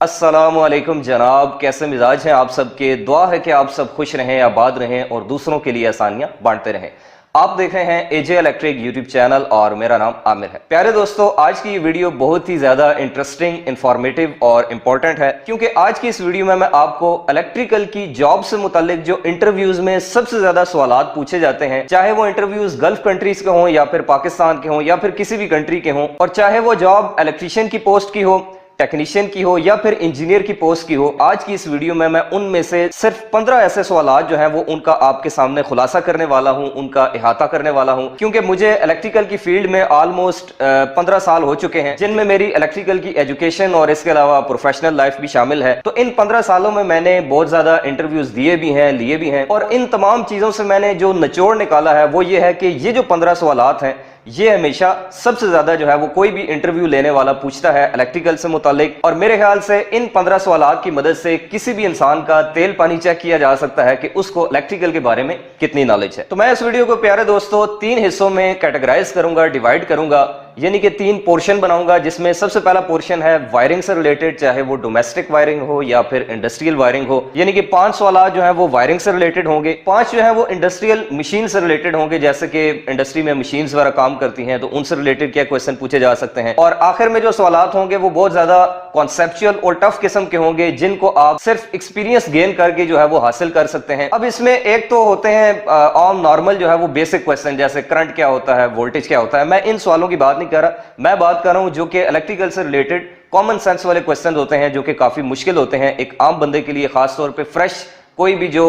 अस्सलामुअलैकुम जनाब, कैसे मिजाज हैं आप सबके। दुआ है कि आप सब खुश रहें, आबाद रहें और दूसरों के लिए आसानियां बांटते रहें। आप देख रहे हैं एजे इलेक्ट्रिक यूट्यूब चैनल और मेरा नाम आमिर है। प्यारे दोस्तों, आज की ये वीडियो बहुत ही ज्यादा इंटरेस्टिंग, इंफॉर्मेटिव और इंपॉर्टेंट है, क्योंकि आज की इस वीडियो में मैं आपको इलेक्ट्रिकल की जॉब से मुतालिक जो इंटरव्यूज में सबसे ज्यादा सवालात पूछे जाते हैं, चाहे वो इंटरव्यूज गल्फ कंट्रीज के हों या फिर पाकिस्तान के हों या फिर किसी भी कंट्री के हों, और चाहे वो जॉब इलेक्ट्रीशियन की पोस्ट की हो, टेक्नीशियन की हो या फिर इंजीनियर की पोस्ट की हो, आज की इस वीडियो में मैं उनमें से सिर्फ 15 ऐसे सवालात जो हैं वो उनका आपके सामने खुलासा करने वाला हूं, उनका इहाता करने वाला हूं, क्योंकि मुझे इलेक्ट्रिकल की फील्ड में ऑलमोस्ट 15 साल हो चुके हैं, जिनमें मेरी इलेक्ट्रिकल की एजुकेशन और इसके अलावा प्रोफेशनल लाइफ भी शामिल है। तो इन 15 सालों में मैंने बहुत ज्यादा इंटरव्यूज दिए भी हैं, लिए भी हैं, और इन तमाम चीजों से मैंने जो निचोड़ निकाला है वो ये है कि ये जो 15 सवालात हैं ये हमेशा सबसे ज्यादा जो है वो कोई भी इंटरव्यू लेने वाला पूछता है इलेक्ट्रिकल से मुतालिक, और मेरे ख्याल से इन 15 सवालात की मदद से किसी भी इंसान का तेल पानी चेक किया जा सकता है कि उसको इलेक्ट्रिकल के बारे में कितनी नॉलेज है। तो मैं इस वीडियो को प्यारे दोस्तों 3 हिस्सों में कैटेगराइज करूंगा, डिवाइड करूंगा, यानी कि 3 पोर्शन बनाऊंगा, जिसमें सबसे पहला पोर्शन है वायरिंग से रिलेटेड, चाहे वो डोमेस्टिक वायरिंग हो या फिर इंडस्ट्रियल वायरिंग हो, यानी कि 5 सवालात जो है वो वायरिंग से रिलेटेड होंगे, 5 जो है वो इंडस्ट्रियल मशीन से रिलेटेड होंगे, जैसे कि इंडस्ट्री में मशीन वगैरह काम करती हैं तो उनसे रिलेटेड क्या क्वेश्चन पूछे जा सकते हैं, और आखिर में जो सवालात होंगे वो बहुत ज्यादा कॉन्सेप्चुअल और टफ किस्म के होंगे, जिनको आप सिर्फ एक्सपीरियंस गेन करके जो है वो हासिल कर सकते हैं। अब इसमें एक तो होते हैं आम नॉर्मल जो है वो बेसिक क्वेश्चन, जैसे करंट क्या होता है, वोल्टेज क्या होता है। मैं इन सवालों की बात नहीं कर रहा, मैं बात कर रहा हूं जो कि इलेक्ट्रिकल से रिलेटेड कॉमन सेंस वाले क्वेश्चन होते हैं, जो कि काफी मुश्किल होते हैं एक आम बंदे के लिए, खासतौर पे फ्रेश कोई भी जो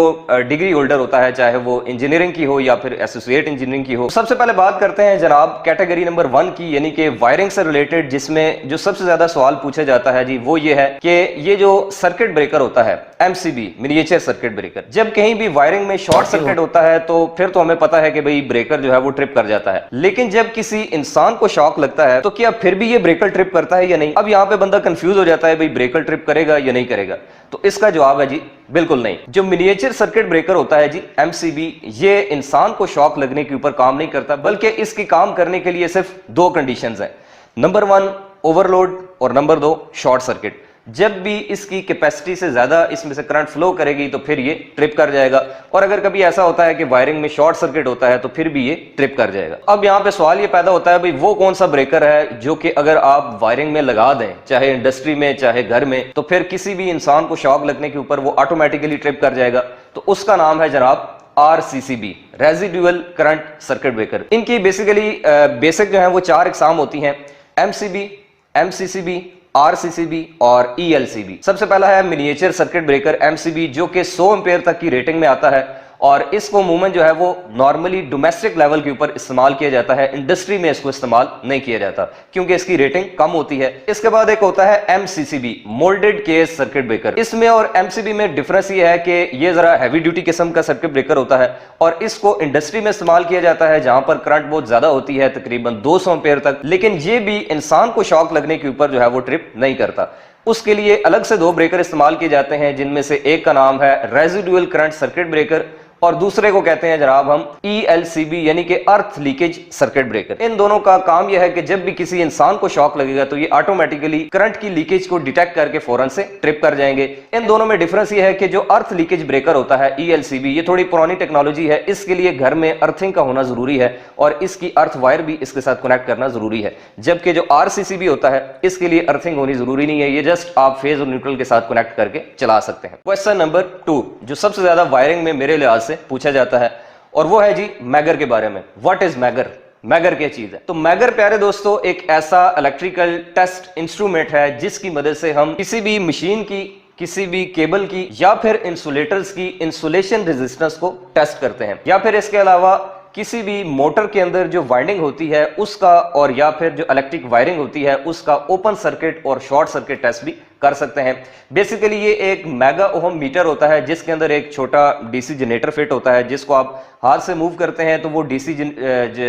डिग्री होल्डर होता है, चाहे वो इंजीनियरिंग की हो या फिर एसोसिएट इंजीनियरिंग की हो। सबसे पहले बात करते हैं जनाब कैटेगरी नंबर 1 की, यानी कि वायरिंग से रिलेटेड, जिसमें जो सबसे ज्यादा सवाल पूछा जाता है जी वो ये है कि ये जो सर्किट ब्रेकर होता है, एमसीबी मिनिएचर सर्किट ब्रेकर, जब कहीं भी वायरिंग में शॉर्ट सर्किट होता है तो फिर तो हमें पता है कि भाई ब्रेकर जो है वो ट्रिप कर जाता है, लेकिन जब किसी इंसान को शॉक लगता है तो क्या फिर भी ये ब्रेकर ट्रिप करता है या नहीं। अब यहाँ पे बंदा कंफ्यूज हो जाता है, भाई ब्रेकर ट्रिप करेगा या नहीं करेगा। तो इसका जवाब है जी बिल्कुल नहीं। जो मिनिएचर सर्किट ब्रेकर होता है जी एमसीबी, ये इंसान को शॉक लगने के ऊपर काम नहीं करता, बल्कि इसकी काम करने के लिए सिर्फ 2 कंडीशंस हैं। नंबर 1 ओवरलोड और नंबर 2 शॉर्ट सर्किट। जब भी इसकी कैपेसिटी से ज्यादा इसमें से करंट फ्लो करेगी तो फिर ये ट्रिप कर जाएगा, और अगर कभी ऐसा होता है कि वायरिंग में शॉर्ट सर्किट होता है तो फिर भी ये ट्रिप कर जाएगा। अब यहाँ पे सवाल ये पैदा होता है, भाई वो कौन सा ब्रेकर है जो कि अगर आप वायरिंग में लगा दें, चाहे इंडस्ट्री में चाहे घर में, तो फिर किसी भी इंसान को शॉक लगने के ऊपर वो ऑटोमेटिकली ट्रिप कर जाएगा। तो उसका नाम है जनाब RCCB, residual current circuit breaker. इनकी बेसिकली बेसिक जो है वो 4 इकसाम होती हैं, MCB, MCCB, RCCB और ELCB। सबसे पहला है मिनिएचर सर्किट ब्रेकर MCB, जो कि 100 एम्पेयर तक की रेटिंग में आता है, और इसको अमूमन जो है वो नॉर्मली डोमेस्टिक लेवल के ऊपर इस्तेमाल किया जाता है, इंडस्ट्री में इसको इस्तेमाल नहीं किया जाता क्योंकि इसकी रेटिंग कम होती है। इसके बाद एक होता है MCCB, moulded case circuit breaker. इसमें और MCB में डिफरेंस ये है कि ये जरा हैवी ड्यूटी किस्म का सर्किट ब्रेकर होता है, और इसको इंडस्ट्री में इस्तेमाल किया जाता है जहां पर करंट बहुत ज्यादा होती है, तकरीबन 200 एम्पेयर तक, लेकिन ये भी इंसान को शॉक लगने के ऊपर जो है वो ट्रिप नहीं करता। उसके लिए अलग से 2 ब्रेकर इस्तेमाल किए जाते हैं, जिनमें से एक का नाम है रेजिडुअल करंट सर्किट ब्रेकर और दूसरे को कहते हैं जनाब हम ELCB, यानी कि अर्थ लीकेज सर्किट ब्रेकर। इन दोनों का काम यह है कि जब भी किसी इंसान को शॉक लगेगा तो ये ऑटोमेटिकली करंट की लीकेज को डिटेक्ट करके फौरन से ट्रिप कर जाएंगे। इन दोनों में डिफरेंस ये है कि जो अर्थ लीकेज ब्रेकर होता है ELCB, ये थोड़ी पुरानी टेक्नोलॉजी है, इसके लिए घर में अर्थिंग का होना जरूरी है और इसकी अर्थ वायर भी इसके साथ कनेक्ट करना जरूरी है, जबकि जो RCCB होता है इसके लिए अर्थिंग होनी जरूरी नहीं है, ये जस्ट आप फेज और न्यूट्रल के साथ कनेक्ट करके चला सकते हैं। क्वेश्चन नंबर 2 जो सबसे ज्यादा वायरिंग में मेरे लिहाज से पूछा जाता है, और वो है जी मैगर के बारे में। What is megger? मैगर क्या चीज है? तो मैगर प्यारे दोस्तों एक ऐसा इलेक्ट्रिकल टेस्ट इंस्ट्रूमेंट है जिसकी मदद से हम किसी भी मशीन की, किसी भी केबल की या फिर इंसुलेटर्स की इंसुलेशन रेजिस्टेंस को टेस्ट करते हैं, या फिर इसके अलावा किसी भी मोटर के अंदर जो वाइंडिंग होती है उसका, और या फिर जो इलेक्ट्रिक वायरिंग होती है उसका ओपन सर्किट और शॉर्ट सर्किट टेस्ट भी कर सकते हैं। बेसिकली ये एक मेगा ओहम मीटर होता है जिसके अंदर एक छोटा डीसी जनरेटर फिट होता है, जिसको आप हाथ से मूव करते हैं तो वो डीसी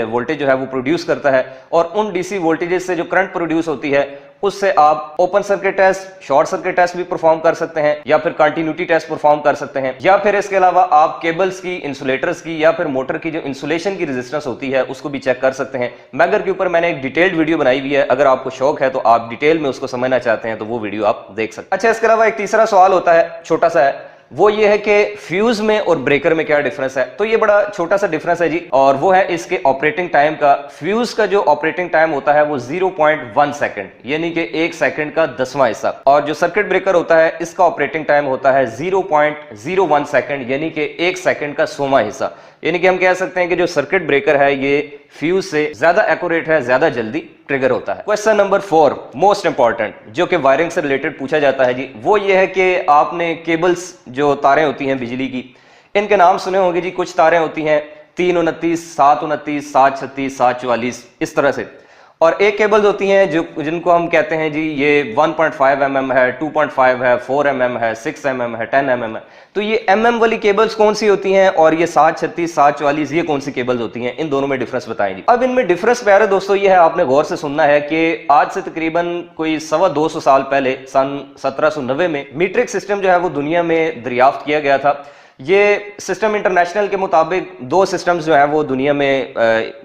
वोल्टेज जो है वो प्रोड्यूस करता है, और उन डीसी वोल्टेजेस से जो करंट प्रोड्यूस होती है उससे आप open circuit test, short circuit test भी परफॉर्म कर सकते हैं, या फिर कंटिन्यूटी टेस्ट परफॉर्म कर सकते हैं, या फिर इसके अलावा आप केबल्स की, इंसुलेटर्स की, या फिर मोटर की जो इंसुलेशन की रेजिस्टेंस होती है उसको भी चेक कर सकते हैं। मैगर के ऊपर मैंने एक डिटेल्ड वीडियो बनाई हुई है, अगर आपको शौक है तो आप डिटेल में उसको समझना चाहते हैं तो वो वीडियो आप देख सकते हैं। अच्छा, इसके अलावा एक तीसरा सवाल होता है, छोटा सा है, वो ये है कि फ्यूज में और ब्रेकर में क्या डिफरेंस है। तो ये बड़ा छोटा सा डिफरेंस है जी, और वो है इसके ऑपरेटिंग टाइम का। फ्यूज का जो ऑपरेटिंग टाइम होता है वो 0.1 सेकंड, यानी कि 1 सेकंड का 10वां हिस्सा, और जो सर्किट ब्रेकर होता है इसका ऑपरेटिंग टाइम होता है 0.01 सेकंड, यानी कि 1 सेकंड का 100वां हिस्सा। यानी कि हम कह सकते हैं कि जो सर्किट ब्रेकर है ये फ्यूज से ज्यादा एक्यूरेट है, ज्यादा जल्दी ट्रिगर होता है। क्वेश्चन नंबर 4 मोस्ट इंपॉर्टेंट, जो कि वायरिंग से रिलेटेड पूछा जाता है जी, वो ये है कि आपने केबल्स, जो तारें होती हैं बिजली की, इनके नाम सुने होंगे जी। कुछ तारें होती हैं 329, 729, 736, 744, इस तरह से, और एक केबल्स होती हैं जो जिनको हम कहते हैं जी ये 1.5 mm है, 2.5 है, 4 mm है, 6 mm है, 10 mm है। तो ये mm वाली केबल्स कौन सी होती हैं और ये 736, 744 ये कौन सी केबल्स होती हैं, इन दोनों में डिफरेंस बताएं जी। अब इनमें डिफरेंस प्यारे दोस्तों ये है, आपने गौर से सुनना है कि आज से तकरीबन कोई 225 साल पहले सन 1790 में मीट्रिक सिस्टम जो है वो दुनिया में दरियाफ्त किया गया था। ये सिस्टम इंटरनेशनल के मुताबिक 2 सिस्टम्स जो है वो दुनिया में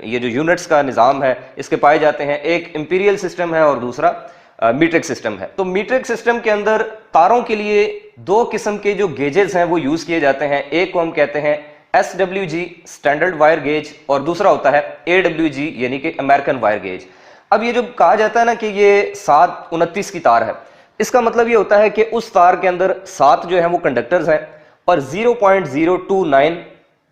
ये जो यूनिट्स का निज़ाम है इसके पाए जाते हैं, एक इंपीरियल सिस्टम है और दूसरा मीट्रिक सिस्टम है। तो मीट्रिक सिस्टम के अंदर तारों के लिए 2 किस्म के जो गेजेस हैं वो यूज किए जाते हैं। एक को हम कहते हैं SWG स्टैंडर्ड वायर गेज, और दूसरा होता है AWG यानी कि अमेरिकन वायर गेज। अब ये जो कहा जाता है ना कि ये 729 की तार है, इसका मतलब ये होता है कि उस तार के अंदर 7 जो है वो कंडक्टर्स हैं और 0.029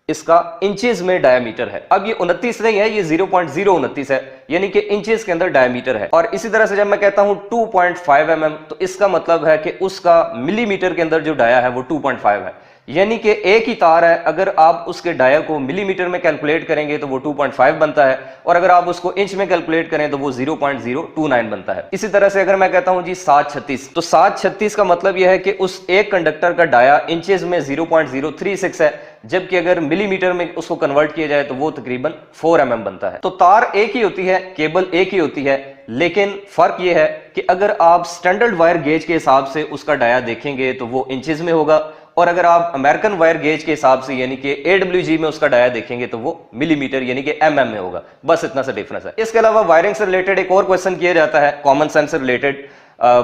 इसका इंचेस में डायमीटर है। अब ये 29 नहीं है, ये 0.029 है, यानी कि इंचेस के अंदर डायमीटर है। और इसी तरह से जब मैं कहता हूं 2.5 mm, तो इसका मतलब है कि उसका मिलीमीटर के अंदर जो डाया है वो 2.5 है, यानी कि एक ही तार है, अगर आप उसके डाया को मिलीमीटर में कैलकुलेट करेंगे तो वो 2.5 बनता है, और अगर आप उसको इंच में कैलकुलेट करें तो वो 0.029 बनता है। इसी तरह से अगर मैं कहता हूं जी 736, तो 736 का मतलब यह है कि उस एक कंडक्टर का डाया इंचेस में 0.036 है, जबकि अगर मिलीमीटर में उसको कन्वर्ट किया जाए तो वो तकरीबन 4 mm बनता है। तो तार एक ही होती है, केबल एक ही होती है, लेकिन फर्क यह है कि अगर आप स्टैंडर्ड वायर गेज के हिसाब से उसका डाया देखेंगे तो वो इंचेस में होगा, और अगर आप अमेरिकन वायर गेज के हिसाब से यानी कि AWG में उसका डाया देखेंगे तो वो मिलीमीटर यानी कि mm में होगा। बस इतना सा डिफरेंस है। इसके अलावा वायरिंग से रिलेटेड एक और क्वेश्चन किया जाता है कॉमन सेंस से रिलेटेड,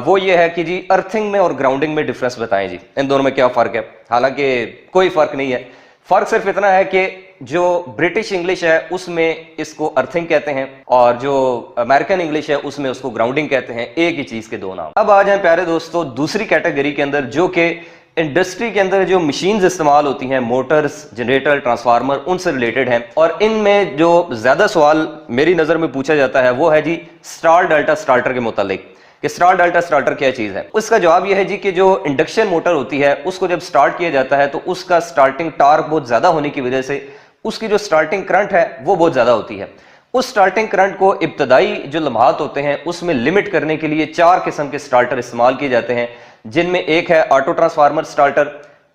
वो ये है कि जी अर्थिंग में और ग्राउंडिंग में डिफरेंस बताएं जी, इन दोनों में क्या फर्क है। हालांकि कोई फर्क नहीं है, फर्क सिर्फ इतना है कि जो ब्रिटिश इंग्लिश है उसमें इसको अर्थिंग कहते हैं, और जो अमेरिकन इंग्लिश है उसमें उसको ग्राउंडिंग कहते हैं। एक ही चीज के दो नाम। अब आ जाए प्यारे दोस्तों दूसरी कैटेगरी के अंदर, जो कि इंडस्ट्री के अंदर जो मशीन्स इस्तेमाल होती हैं, मोटर्स, जनरेटर, ट्रांसफार्मर, उनसे रिलेटेड हैं। और इनमें जो ज्यादा सवाल मेरी नजर में पूछा जाता है वो है जी स्टार डेल्टा स्टार्टर के मुतालिक, कि स्टार डेल्टा स्टार्टर क्या चीज है। उसका जवाब यह है जी कि जो इंडक्शन मोटर होती है उसको जब स्टार्ट किया जाता है तो उसका स्टार्टिंग टार्क बहुत ज्यादा होने की वजह से उसकी जो स्टार्टिंग करंट है वो बहुत ज्यादा होती है। उस स्टार्टिंग करंट को इब्तदाई जो लम्हात होते हैं उसमें लिमिट करने के लिए 4 किस्म के स्टार्टर इस्तेमाल किए जाते हैं, जिनमें एक है auto transformer starter,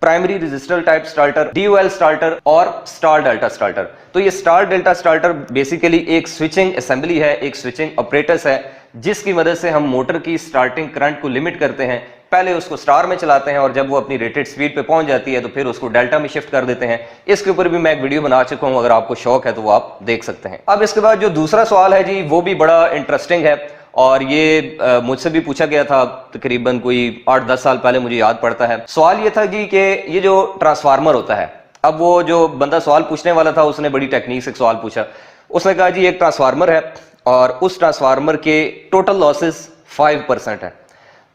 primary resistor type starter, DOL starter और स्टार डेल्टा स्टार्टर। तो ये स्टार डेल्टा स्टार्टर बेसिकली एक स्विचिंग असेंबली है, एक स्विचिंग ऑपरेटर्स है, जिसकी मदद से हम मोटर की स्टार्टिंग करंट को लिमिट करते हैं। पहले उसको स्टार में चलाते हैं और जब वो अपनी रेटेड स्पीड पे पहुंच जाती है तो फिर उसको डेल्टा में शिफ्ट कर देते हैं। इसके ऊपर भी मैं एक वीडियो बना चुका हूं, अगर आपको शौक है तो वो आप देख सकते हैं। अब इसके बाद जो दूसरा सवाल है जी वो भी बड़ा इंटरेस्टिंग है, और ये मुझसे भी पूछा गया था तकरीबन कोई 8-10 साल पहले, मुझे याद पड़ता है। सवाल ये था जी कि ये जो ट्रांसफार्मर होता है, अब वो जो बंदा सवाल पूछने वाला था उसने बड़ी टेक्निक से सवाल पूछा। उसने कहा जी एक ट्रांसफार्मर है और उस ट्रांसफार्मर के टोटल लॉसेस 5% है।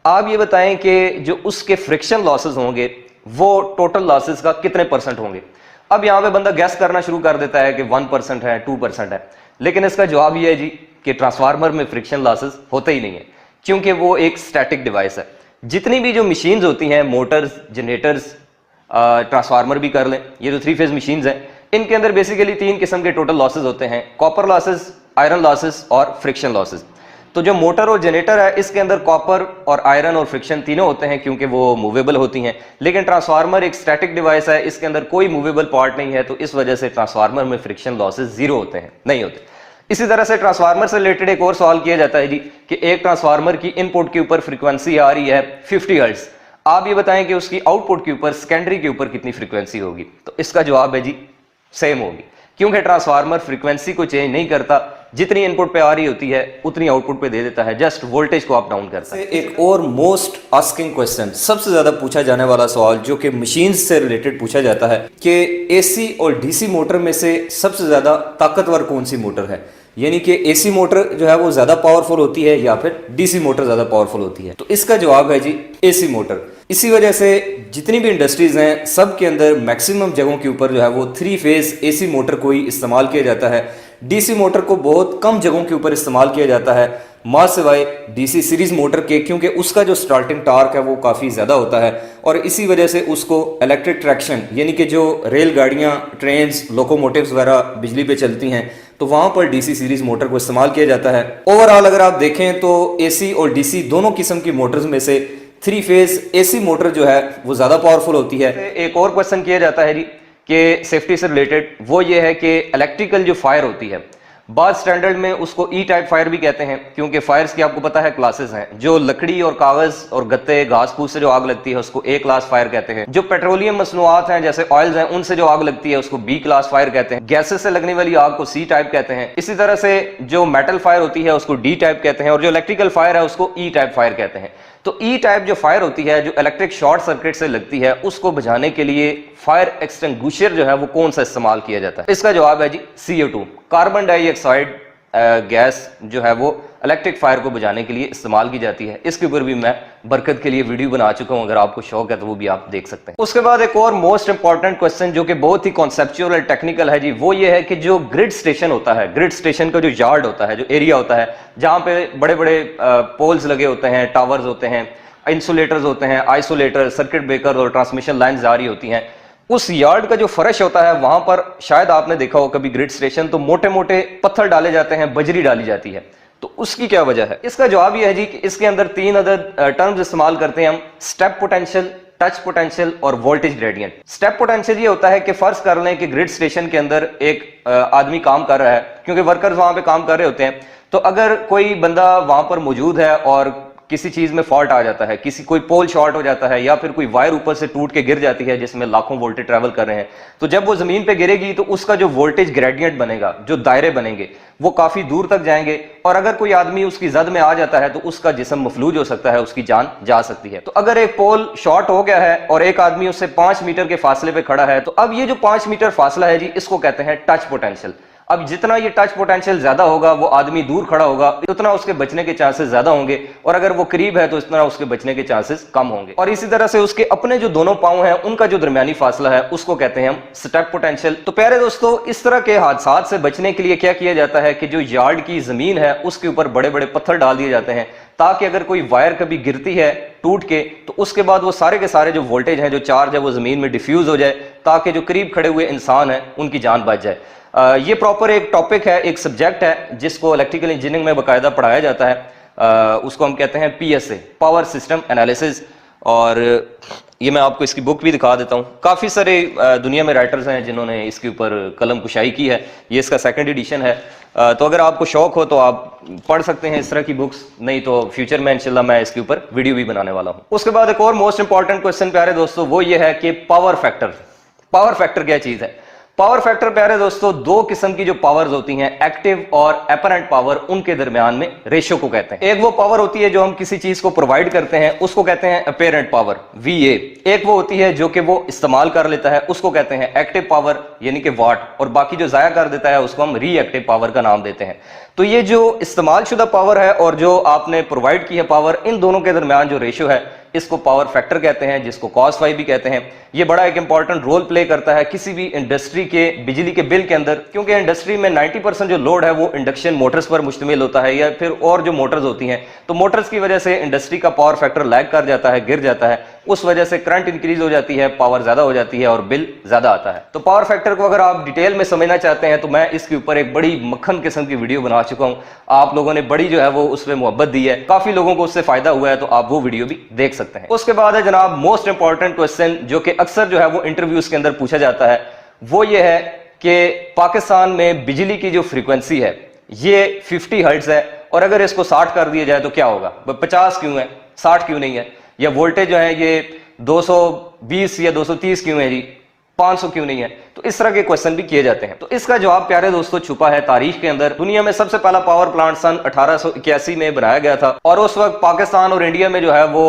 आप ये बताएं कि जो उसके फ्रिक्शन लॉसेस होंगे वो टोटल लॉसेस का कितने % होंगे। अब यहां पे बंदा गैस करना शुरू कर देता है कि 1% है, 2% है, लेकिन इसका जवाब ये है जी कि ट्रांसफार्मर में फ्रिक्शन लॉसेस होते ही नहीं है, क्योंकि वो एक स्टैटिक डिवाइस है। जितनी भी जो मशीन्स होती हैं, मोटर्स, जनरेटर्स, ट्रांसफार्मर भी कर लें, ये जो 3 फेज मशीन्स हैं, इनके अंदर बेसिकली 3 किस्म के टोटल लॉसेस होते हैं, कॉपर लॉसेस, आयरन लॉसेस और फ्रिक्शन लॉसेस। तो जो मोटर और जनरेटर है इसके अंदर कॉपर और आयरन और फ्रिक्शन तीनों होते हैं, क्योंकि वो मूवेबल होती हैं। लेकिन ट्रांसफार्मर एक स्टैटिक डिवाइस है, इसके अंदर कोई मूवेबल पार्ट नहीं है, तो इस वजह से ट्रांसफार्मर में फ्रिक्शन लॉसेस 0 होते हैं, नहीं होते। इसी तरह से ट्रांसफार्मर से रिलेटेड एक और सवाल किया जाता है जी कि एक ट्रांसफार्मर की इनपुट के ऊपर फ्रीक्वेंसी आ रही है 50 हर्ट्ज, आप ये बताएं कि उसकी आउटपुट के ऊपर, सेकेंडरी के ऊपर कितनी फ्रीक्वेंसी होगी। तो इसका जवाब है जी सेम होगी, क्योंकि ट्रांसफार्मर फ्रीक्वेंसी को चेंज नहीं करता, जितनी इनपुट पे आ रही होती है उतनी आउटपुट पे दे देता है, जस्ट वोल्टेज को अप डाउन करता है। एक और मोस्ट आस्किंग क्वेश्चन, सबसे ज्यादा पूछा जाने वाला सवाल जो कि मशीन से रिलेटेड पूछा जाता है कि एसी और डीसी मोटर में से सबसे ज्यादा ताकतवर कौन सी मोटर है, यानी कि एसी मोटर जो है वो ज्यादा पावरफुल होती है या फिर डीसी मोटर ज्यादा पावरफुल होती है। तो इसका जवाब है जी एसी मोटर। इसी वजह से जितनी भी इंडस्ट्रीज हैं सब के अंदर मैक्सिमम जगहों के ऊपर जो है वो 3 फेज एसी मोटर को ही इस्तेमाल किया जाता है। डीसी मोटर को बहुत कम जगहों के ऊपर इस्तेमाल किया जाता है, मां सिवाय डीसी सीरीज मोटर के, क्योंकि उसका जो स्टार्टिंग टार्क है वो काफ़ी ज़्यादा होता है और इसी वजह से उसको इलेक्ट्रिक ट्रैक्शन, यानी कि जो रेलगाड़ियाँ, ट्रेन्स, लोकोमोटिव्स वगैरह बिजली पे चलती हैं तो वहाँ पर डीसी सीरीज मोटर को इस्तेमाल किया जाता है। ओवरऑल अगर आप देखें तो एसी और डीसी दोनों किस्म की मोटर्स में से 3 फेज एसी मोटर जो है वो ज़्यादा पावरफुल होती है। एक और क्वेश्चन किया जाता है जी कि सेफ्टी से रिलेटेड, वो ये है कि इलेक्ट्रिकल जो फायर होती है, बाद स्टैंडर्ड में उसको ई टाइप फायर भी कहते हैं, क्योंकि फायर्स की आपको पता है क्लासेस हैं। जो लकड़ी और कागज और गत्ते, घास फूस से जो आग लगती है उसको ए क्लास फायर कहते हैं। जो पेट्रोलियम मसनूआत हैं जैसे ऑयल्स हैं उनसे जो आग लगती है उसको बी क्लास फायर कहते हैं। गैसेस से लगने वाली आग को सी टाइप कहते हैं। इसी तरह से जो मेटल फायर होती है उसको डी टाइप कहते हैं और जो इलेक्ट्रिकल फायर है उसको ई टाइप फायर कहते हैं। तो ई टाइप जो फायर होती है, जो इलेक्ट्रिक शॉर्ट सर्किट से लगती है, उसको बुझाने के लिए फायर एक्सटिंग्विशर जो है वो कौन सा इस्तेमाल किया जाता है। इसका जवाब है जी CO2, कार्बन डाइऑक्साइड गैस जो है वो इलेक्ट्रिक फायर को बुझाने के लिए इस्तेमाल की जाती है। इसके ऊपर भी मैं बरकत के लिए वीडियो बना चुका हूं, अगर आपको शौक है तो वो भी आप देख सकते हैं। उसके बाद एक और मोस्ट इंपॉर्टेंट क्वेश्चन जो कि बहुत ही कॉन्सेप्चुअल और टेक्निकल है जी, वो ये है कि जो ग्रिड स्टेशन होता है, ग्रिड स्टेशन का जो यार्ड होता है, जो एरिया होता है जहां पे बड़े बड़े पोल्स लगे होते हैं, टावर्स होते हैं, इंसुलेटर्स होते हैं, आइसोलेटर, सर्किट ब्रेकर और ट्रांसमिशन लाइन जारी होती हैं, उस यार्ड का जो फर्श होता है वहां पर शायद आपने देखा हो कभी ग्रिड स्टेशन, तो मोटे मोटे पत्थर डाले जाते हैं, बजरी डाली जाती है। तो उसकी क्या वजह है? इसका जवाब यह है जी कि इसके अंदर 3 अदर टर्म्स इस्तेमाल करते हैं हम, स्टेप पोटेंशियल, टच पोटेंशियल और वोल्टेज ग्रेडियंट। स्टेप पोटेंशियल ये होता है कि फर्ज कर लें कि ग्रिड स्टेशन के अंदर एक आदमी काम कर रहा है, क्योंकि वर्कर्स वहां पे काम कर रहे होते हैं, तो अगर कोई बंदा वहां पर मौजूद है और किसी चीज में फॉल्ट आ जाता है, कोई पोल शॉर्ट हो जाता है या फिर कोई वायर ऊपर से टूट के गिर जाती है जिसमें लाखों वोल्टेज ट्रेवल कर रहे हैं, तो जब वो जमीन पे गिरेगी तो उसका जो वोल्टेज ग्रेडियंट बनेगा, जो दायरे बनेंगे वो काफी दूर तक जाएंगे और अगर कोई आदमी उसकी जद में आ जाता है तो उसका जिस्म मफलूज हो सकता है, उसकी जान जा सकती है। तो अगर एक पोल शॉर्ट हो गया है और एक आदमी उससे 5 मीटर के फासले पे खड़ा है, तो अब ये जो 5 मीटर फासला है जी, इसको कहते हैं टच पोटेंशियल। अब जितना ये टच पोटेंशियल ज्यादा होगा, वो आदमी दूर खड़ा होगा, उतना उसके बचने के चांसेस ज्यादा होंगे, और अगर वो करीब है तो इतना उसके बचने के चांसेस कम होंगे। और इसी तरह से उसके अपने जो दोनों पांव हैं उनका जो दरमियानी फासला है उसको कहते हैं हम स्टेप पोटेंशियल। तो प्यारे दोस्तों, इस तरह के हादसा से बचने के लिए क्या किया जाता है कि जो यार्ड की जमीन है उसके ऊपर बड़े बड़े पत्थर डाल दिए जाते हैं, ताकि अगर कोई वायर कभी गिरती है टूट के तो उसके बाद वो सारे के सारे जो वोल्टेज हैं, जो चार्ज है, वो जमीन में डिफ्यूज हो जाए, ताकि जो करीब खड़े हुए इंसान हैं उनकी जान बच जाए। ये प्रॉपर एक टॉपिक है, एक सब्जेक्ट है जिसको इलेक्ट्रिकल इंजीनियरिंग में बाकायदा पढ़ाया जाता है। उसको हम कहते हैं PSA, पावर सिस्टम एनालिसिस। और ये मैं आपको इसकी बुक भी दिखा देता हूँ। काफ़ी सारे दुनिया में राइटर्स हैं जिन्होंने इसके ऊपर कलम कुशाई की है। ये इसका 2nd एडिशन है। तो अगर आपको शौक हो तो आप पढ़ सकते हैं इस तरह की बुक्स, नहीं तो फ्यूचर में इंशाल्लाह मैं इसके ऊपर वीडियो भी बनाने वाला हूँ। उसके बाद एक और मोस्ट इंपॉर्टेंट क्वेश्चन प्यारे दोस्तों, वो ये है कि पावर फैक्टर। पावर फैक्टर क्या चीज़ है? पावर फैक्टर प्यारे दोस्तों, 2 किस्म की जो पावर्स होती हैं, एक्टिव और एपरेंट पावर, उनके दरमियान में रेशियो को कहते हैं। एक वो पावर होती है जो हम किसी चीज को प्रोवाइड करते हैं, उसको कहते हैं अपेरेंट पावर, VA। एक वो होती है जो कि वो इस्तेमाल कर लेता है, उसको कहते हैं एक्टिव पावर यानी कि वाट, और बाकी जो जाया कर देता है उसको हम रीएक्टिव पावर का नाम देते हैं। तो ये जो इस्तेमाल शुदा पावर है और जो आपने प्रोवाइड की है पावर, इन दोनों के दरमियान जो रेशियो है इसको पावर फैक्टर कहते हैं, जिसको cos फाई भी कहते हैं। ये बड़ा एक इंपॉर्टेंट रोल प्ले करता है किसी भी इंडस्ट्री के बिजली के बिल के अंदर, क्योंकि इंडस्ट्री में 90% जो लोड है वो इंडक्शन मोटर्स पर मुश्तमिल होता है या फिर और जो मोटर्स होती हैं। तो मोटर्स की वजह से इंडस्ट्री का पावर फैक्टर लैग कर जाता है, गिर जाता है, उस वजह से करंट इंक्रीज हो जाती है, पावर ज्यादा हो जाती है और बिल ज्यादा आता है। तो पावर फैक्टर को अगर आप डिटेल में समझना चाहते हैं तो मैं इसके ऊपर एक बड़ी मक्खन किस्म की वीडियो बना चुका हूं। आप लोगों ने बड़ी जो है वो उस पर मोहब्बत दी है, काफी लोगों को उससे फायदा हुआ है, तो आप वो वीडियो भी देख सकते हैं। उसके बाद है जनाब मोस्ट इंपॉर्टेंट क्वेश्चन, जो कि अक्सर जो है वो इंटरव्यूज के अंदर पूछा जाता है, वो ये है कि पाकिस्तान में बिजली की जो फ्रीक्वेंसी है ये 50 हर्ट्ज है और अगर इसको 60 कर दिया जाए तो क्या होगा? 50 क्यों है, 60 क्यों नहीं है? या वोल्टेज जो है ये 220 या 230 क्यों है जी, 500 क्यों नहीं है? तो इस तरह के क्वेश्चन भी किए जाते हैं। तो इसका जवाब प्यारे दोस्तों छुपा है तारीख के अंदर। दुनिया में सबसे पहला पावर प्लांट सन 1881 में बनाया गया था और उस वक्त पाकिस्तान और इंडिया में जो है वो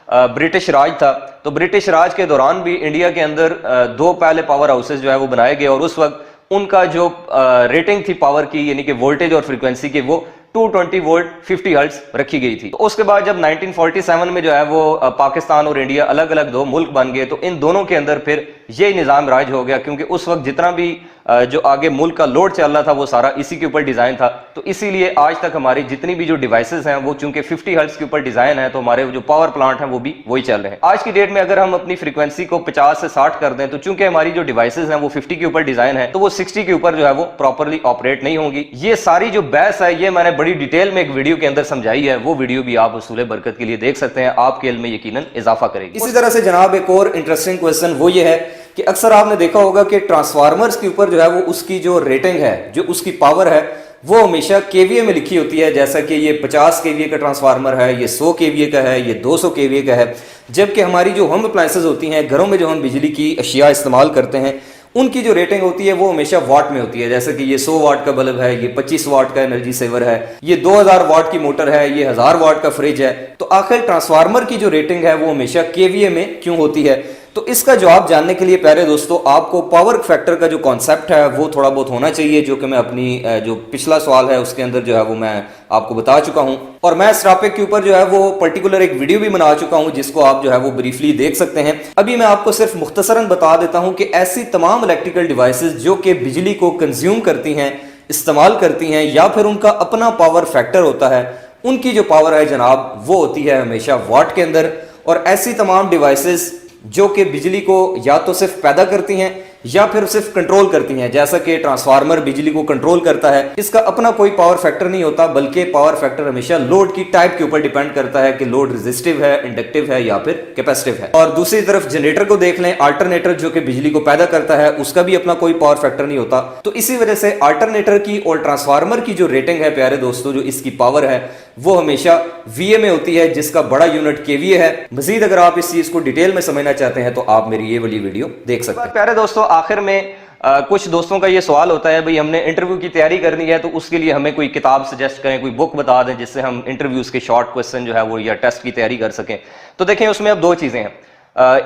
ब्रिटिश राज था। तो ब्रिटिश राज के दौरान भी इंडिया के अंदर दो पहले पावर हाउसेज जो है वो बनाए गए और उस वक्त उनका जो रेटिंग थी पावर की, यानी कि वोल्टेज और फ्रीक्वेंसी की, वो 220 वोल्ट 50 हर्ट्ज रखी गई थी। तो उसके बाद जब 1947 में जो है वो पाकिस्तान और इंडिया अलग अलग दो मुल्क बन गए तो इन दोनों के अंदर फिर यही निज़ाम राज हो गया, क्योंकि उस वक्त जितना भी जो आगे मुल्क का लोड चल रहा था वो सारा इसी के ऊपर डिजाइन था। तो इसीलिए आज तक हमारी जितनी भी जो डिवाइसेस हैं वो चूंकि 50 हर्ट्ज के ऊपर डिजाइन है, तो हमारे जो पावर प्लांट हैं वो भी वही चल रहे हैं। आज की डेट में अगर हम अपनी फ्रीक्वेंसी को 50 से 60 कर दें तो चूंकि हमारी जो डिवाइसेस हैं वो 50 के ऊपर डिजाइन है, तो वो 60 के ऊपर जो है वो प्रॉपरली ऑपरेट नहीं होंगी। ये सारी जो बहस है ये मैंने बड़ी डिटेल में एक वीडियो के अंदर समझाई है, वो वीडियो भी आप उसूल बरकत के लिए देख सकते हैं, आपके इल्म में यकीनन इजाफा करेगी। इसी तरह से जनाब एक और इंटरेस्टिंग क्वेश्चन वो ये है कि अक्सर आपने देखा होगा कि ट्रांसफार्मर्स के ऊपर जो है वो उसकी जो रेटिंग है, जो उसकी पावर है, वो हमेशा केवीए में लिखी होती है। जैसा कि ये 50 केवीए का ट्रांसफार्मर है, ये 100 केवीए का है, ये 200 केवीए का है। जबकि हमारी जो होम अप्लायंसेस होती हैं, घरों में जो हम बिजली की अशिया इस्तेमाल करते हैं, उनकी जो रेटिंग होती है वो हमेशा वाट में होती है। जैसे कि ये 100 वाट का बल्ब है, ये 25 वाट का एनर्जी सेवर है, ये 2000 वाट की मोटर है, ये 1000 वाट का फ्रिज है। तो आखिर ट्रांसफार्मर की जो रेटिंग है वो हमेशा केवीए में क्यों होती है? तो इसका जवाब जानने के लिए प्यारे दोस्तों आपको पावर फैक्टर का जो कॉन्सेप्ट है वो थोड़ा बहुत होना चाहिए, जो कि मैं अपनी जो पिछला सवाल है उसके अंदर जो है वो मैं आपको बता चुका हूं। और मैं इस टॉपिक के ऊपर जो है वो पर्टिकुलर एक वीडियो भी बना चुका हूं जिसको आप जो है वो ब्रीफली देख सकते हैं। अभी मैं आपको सिर्फ मुख्तसरन बता देता हूं कि ऐसी तमाम इलेक्ट्रिकल डिवाइसेस जो कि बिजली को कंज्यूम करती हैं, इस्तेमाल करती हैं, या फिर उनका अपना पावर फैक्टर होता है, उनकी जो पावर है जनाब वो होती है हमेशा वाट के अंदर। और ऐसी तमाम डिवाइसेस जो कि बिजली को या तो सिर्फ पैदा करती हैं या फिर सिर्फ कंट्रोल करती हैं, जैसा कि ट्रांसफार्मर बिजली को कंट्रोल करता है, इसका अपना कोई पावर फैक्टर नहीं होता, बल्कि पावर फैक्टर हमेशा लोड की टाइप के ऊपर डिपेंड करता है कि लोड रेजिस्टिव है, इंडक्टिव है या फिर कैपेसिटिव है। और दूसरी तरफ जनरेटर को देख लें, अल्टरनेटर जो कि बिजली को पैदा करता है, उसका भी अपना कोई पावर फैक्टर नहीं होता। तो इसी वजह से अल्टरनेटर की और ट्रांसफार्मर की जो रेटिंग है प्यारे दोस्तों, जो इसकी पावर है वो हमेशा वीए में होती है, जिसका बड़ा यूनिट केवीए है। मजीद अगर आप इस चीज को डिटेल में समझना चाहते हैं तो आप मेरी ये वाली वीडियो देख सकते हैं। प्यारे दोस्तों आखिर में कुछ दोस्तों का ये सवाल होता है, भाई हमने इंटरव्यू की तैयारी करनी है तो उसके लिए हमें कोई किताब सजेस्ट करें, कोई बुक बता दें जिससे हम इंटरव्यूज के शॉर्ट क्वेश्चन जो है वो या टेस्ट की तैयारी कर सकें। तो देखें उसमें अब दो चीजें हैं,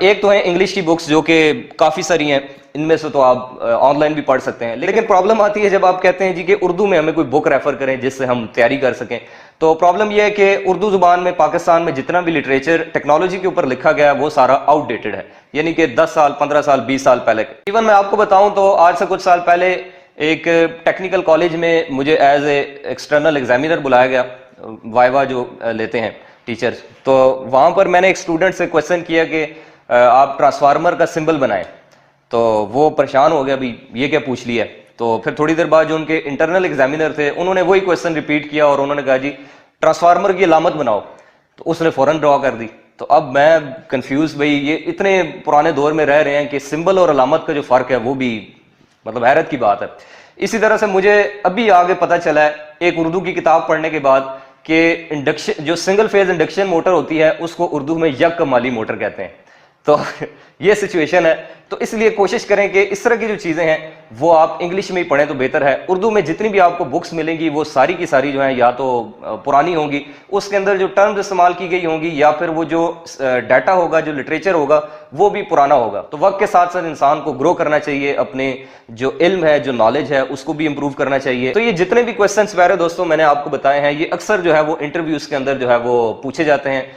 एक तो है इंग्लिश की बुक्स जो कि काफ़ी सारी हैं, इनमें से तो आप ऑनलाइन भी पढ़ सकते हैं, लेकिन प्रॉब्लम आती है जब आप कहते हैं जी कि उर्दू में हमें कोई बुक रेफर करें जिससे हम तैयारी कर सकें। तो प्रॉब्लम यह है कि उर्दू जुबान में पाकिस्तान में जितना भी लिटरेचर टेक्नोलॉजी के ऊपर लिखा गया है वो सारा आउटडेटेड है, यानी कि 10 साल 15 साल 20 साल पहले। इवन मैं आपको बताऊं तो आज से कुछ साल पहले एक टेक्निकल कॉलेज में मुझे एज ए एक्सटर्नल एग्जामिनर बुलाया गया, वाइवा जो लेते हैं टीचर्स। तो वहां पर मैंने एक स्टूडेंट से क्वेश्चन किया कि आप ट्रांसफार्मर का सिंबल बनाएं, तो वो परेशान हो गया, भाई ये क्या पूछ लिया। तो फिर थोड़ी देर बाद जो उनके इंटरनल एग्जामिनर थे उन्होंने वही क्वेश्चन रिपीट किया और उन्होंने कहा जी ट्रांसफार्मर की अलामत बनाओ, तो उसने फौरन ड्रॉ कर दी। तो अब मैं कंफ्यूज, भाई ये इतने पुराने दौर में रह रहे हैं कि सिंबल और अलामत का जो फर्क है वो भी मतलब हैरत की बात है। इसी तरह से मुझे अभी आगे पता चला है एक उर्दू की किताब पढ़ने के बाद कि इंडक्शन जो सिंगल फेज इंडक्शन मोटर होती है उसको उर्दू में यक कमाली मोटर कहते हैं। तो ये सिचुएशन है, तो इसलिए कोशिश करें कि इस तरह की जो चीज़ें हैं वो आप इंग्लिश में ही पढ़ें तो बेहतर है। उर्दू में जितनी भी आपको बुक्स मिलेंगी वो सारी की सारी जो है या तो पुरानी होंगी, उसके अंदर जो टर्म्स इस्तेमाल की गई होंगी, या फिर वो जो डाटा होगा, जो लिटरेचर होगा वो भी पुराना होगा। तो वक्त के साथ साथ इंसान को ग्रो करना चाहिए, अपने जो इल्म है, जो नॉलेज है, उसको भी इंप्रूव करना चाहिए। तो ये जितने भी क्वेश्चन प्यारे दोस्तों मैंने आपको बताए हैं ये अक्सर जो है वो इंटरव्यूज के अंदर जो है वो पूछे जाते हैं।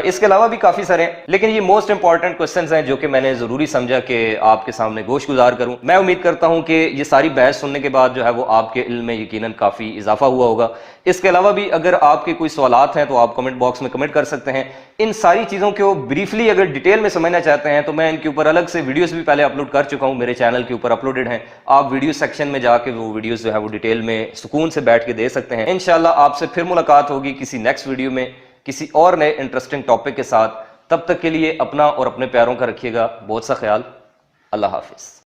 इसके अलावा भी काफी सारे हैं, लेकिन ये मोस्ट इंपॉर्टेंट क्वेश्चंस हैं जो कि मैंने जरूरी समझा कि आपके सामने गोश गुजार करूं। मैं उम्मीद करता हूं कि ये सारी बहस सुनने के बाद जो है वो आपके इल्म में यकीनन काफी इजाफा हुआ होगा। इसके अलावा भी अगर आपके कोई सवालात हैं तो आप कमेंट बॉक्स में कमेंट कर सकते हैं। इन सारी चीजों को ब्रीफली अगर डिटेल में समझना चाहते हैं तो मैं इनके ऊपर अलग से वीडियोस भी पहले अपलोड कर चुका हूं, मेरे चैनल के ऊपर अपलोडेड हैं। आप वीडियो सेक्शन में जाके वो वीडियोस जो है वो डिटेल में सुकून से बैठ के दे सकते हैं। इंशाल्लाह आपसे फिर मुलाकात होगी किसी नेक्स्ट वीडियो में किसी और नए इंटरेस्टिंग टॉपिक के साथ। तब तक के लिए अपना और अपने प्यारों का रखिएगा बहुत सा ख्याल। अल्लाह हाफिज।